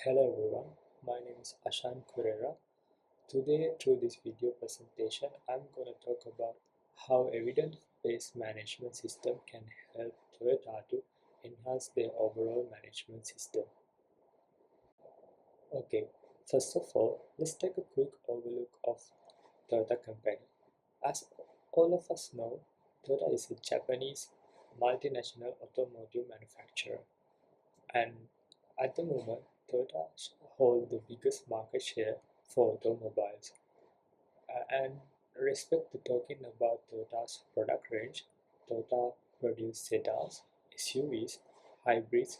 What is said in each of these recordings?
Hello everyone, my name is Ashan Kurera. Today, through this video presentation, I'm going to talk about how evidence-based management system can help Toyota to enhance their overall management system. Okay, first of all, let's take a quick overlook of Toyota company. As all of us know, Toyota is a Japanese multinational automotive manufacturer, and at the moment, Toyota holds the biggest market share for automobiles. And respect to talking about Toyota's product range, Toyota produces sedans, SUVs, hybrids,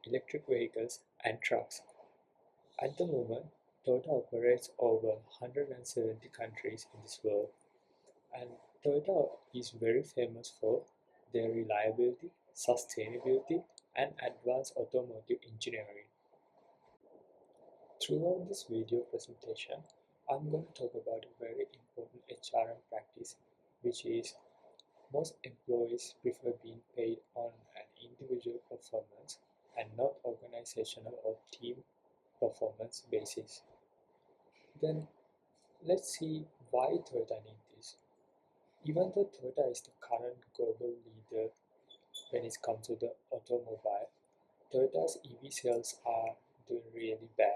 electric vehicles, and trucks. At the moment, Toyota operates over 170 countries in this world, and Toyota is very famous for their reliability, sustainability, and advanced automotive engineering. Throughout this video presentation, I'm going to talk about a very important HRM practice, which is most employees prefer being paid on an individual performance and not organizational or team performance basis. Then let's see why Toyota needs this. Even though Toyota is the current global leader when it comes to the automobile, Toyota's EV sales are doing really bad.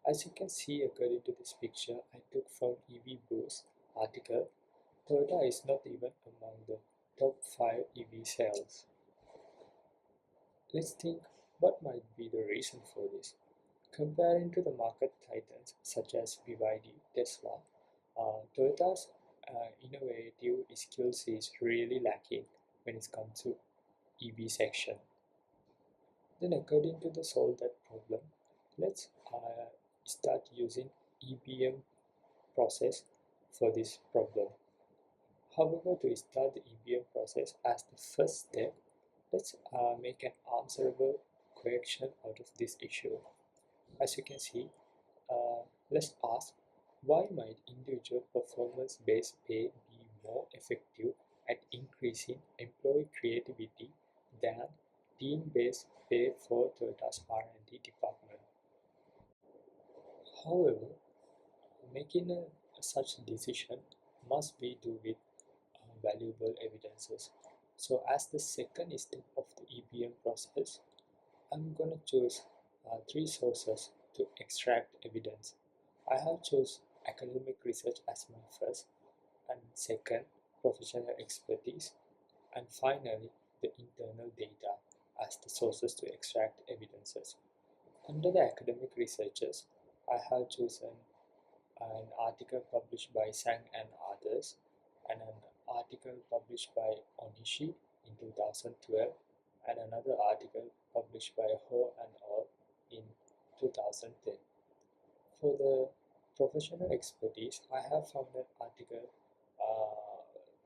As you can see according to this picture I took from EV Boost article, Toyota is not even among the top 5 EV sales. Let's think what might be the reason for this. Comparing to the market titans such as BYD, Tesla, Toyota's innovative skills is really lacking when it comes to EV section. Then according to the solve that problem, let's start using EBM process for this problem. However, to start the EBM process as the first step, let's make an answerable question out of this issue. As you can see, let's ask why might individual performance-based pay be more effective at increasing employee creativity than team-based pay for Toyota's R&D department. However, making such decision must be done with valuable evidences. So as the second step of the EBM process, I'm going to choose 3 sources to extract evidence. I have chosen academic research as my first, and second, professional expertise, and finally, the internal data as the sources to extract evidences. Under the academic researchers, I have chosen an article published by Sang and others, and an article published by Onishi in 2012, and another article published by Ho and al. In 2010. For the professional expertise, I have found an article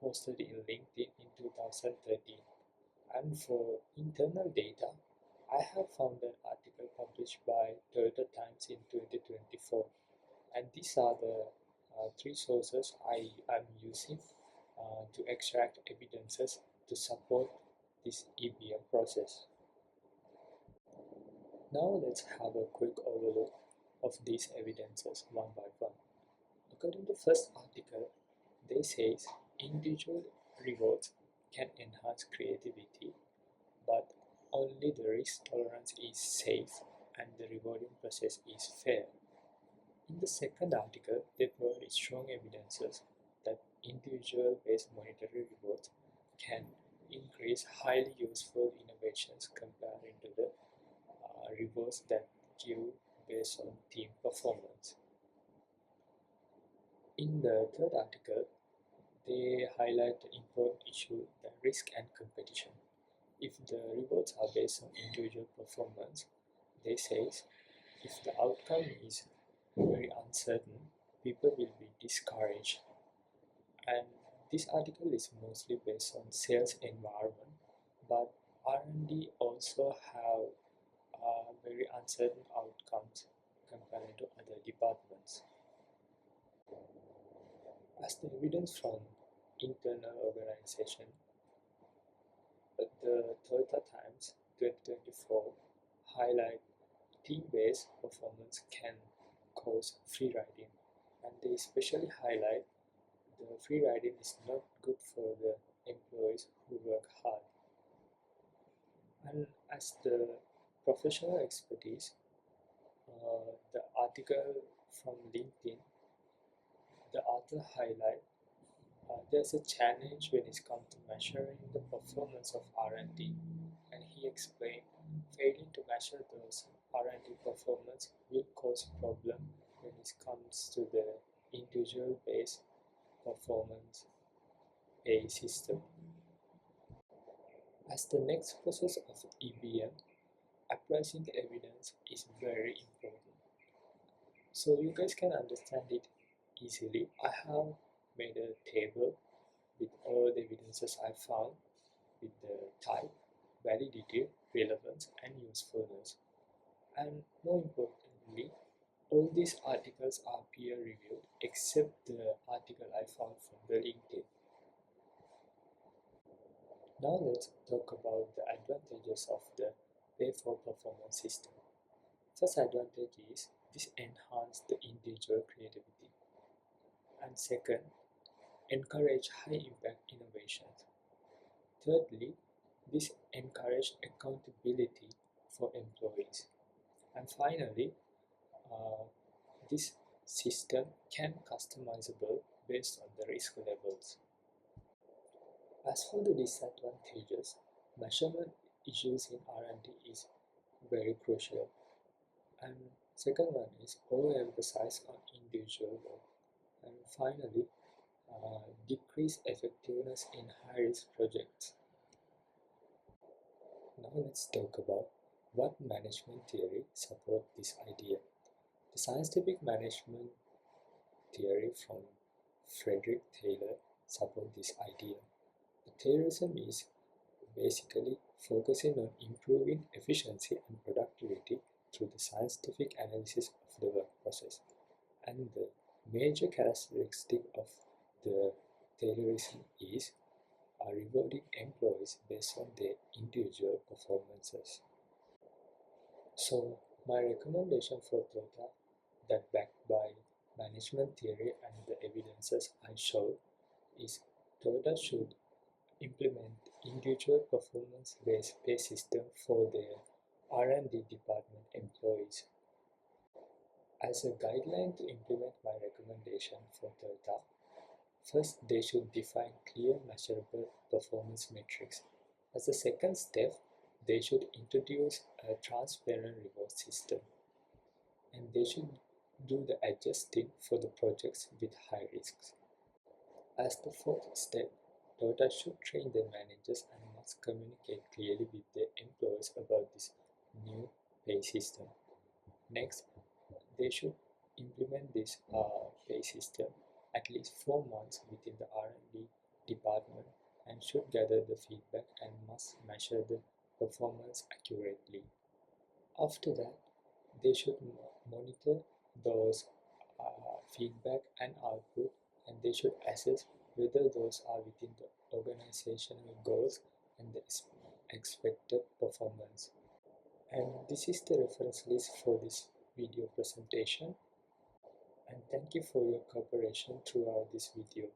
posted in LinkedIn in 2013. And for internal data, I have found an article published by Toyota Times in 2024. And these are the 3 sources I am using to extract evidences to support this EBM process. Now let's have a quick overlook of these evidences one by one. According to the first article, they say individual rewards can enhance creativity, but only the risk tolerance is safe and the rewarding process is fair. In the second article, they provide strong evidences that individual-based monetary rewards can increase highly useful innovations comparing to the rewards that give based on team performance. In the third article, they highlight the important issue, the risk and competition. If the rewards are based on individual performance, they say if the outcome is very uncertain, people will be discouraged. And this article is mostly based on sales environment, but R&D also have very uncertain outcomes compared to other departments. As the evidence from internal organization, the Toyota Times 2024 highlight team-based performance can cause free riding, and they especially highlight the free riding is not good for the employees who work hard. And as the professional expertise, the article from LinkedIn, the author highlight there's a challenge when it comes to measuring the performance of R&D, and he explained failing to measure those R&D performance will cause problem when it comes to the individual based performance pay system. As the next process of EBM, appraising the evidence is very important. So you guys can understand it easily. I have made a table with all the evidences I found with the type, validity, relevance, and usefulness. And more importantly, all these articles are peer reviewed except the article I found from the LinkedIn. Now let's talk about the advantages of the pay for performance system. First advantage is this enhance the individual creativity. And second, encourage high impact innovations. Thirdly, this encourage accountability for employees. And finally, uh, this system can customizable based on the risk levels. As for the disadvantages, measurement issues in R&D is very crucial. And second one is overemphasize on individual work. And finally, decrease effectiveness in high-risk projects. Now let's talk about what management theory supports this idea. The scientific management theory from Frederick Taylor supports this idea. The theorism is basically focusing on improving efficiency and productivity through the scientific analysis of the work process. And the major characteristic of the Taylorism is rewarding employees based on their individual performances. So my recommendation for Toyota that backed by management theory and the evidences I showed is Toyota should implement individual performance-based pay system for their R&D department employees. As a guideline to implement my recommendation for Toyota, first they should define clear measurable performance metrics. As a second step, they should introduce a transparent reward system, and they should do the adjusting for the projects with high risks. As the fourth step, Toyota should train their managers and must communicate clearly with their employees about this new pay system. Next, they should implement this pay system at least 4 months within the R&D department and should gather the feedback and must measure the performance accurately. After that, they should monitor those feedback and output, and they should assess whether those are within the organizational goals and the expected performance. And this is the reference list for this video presentation, and thank you for your cooperation throughout this video.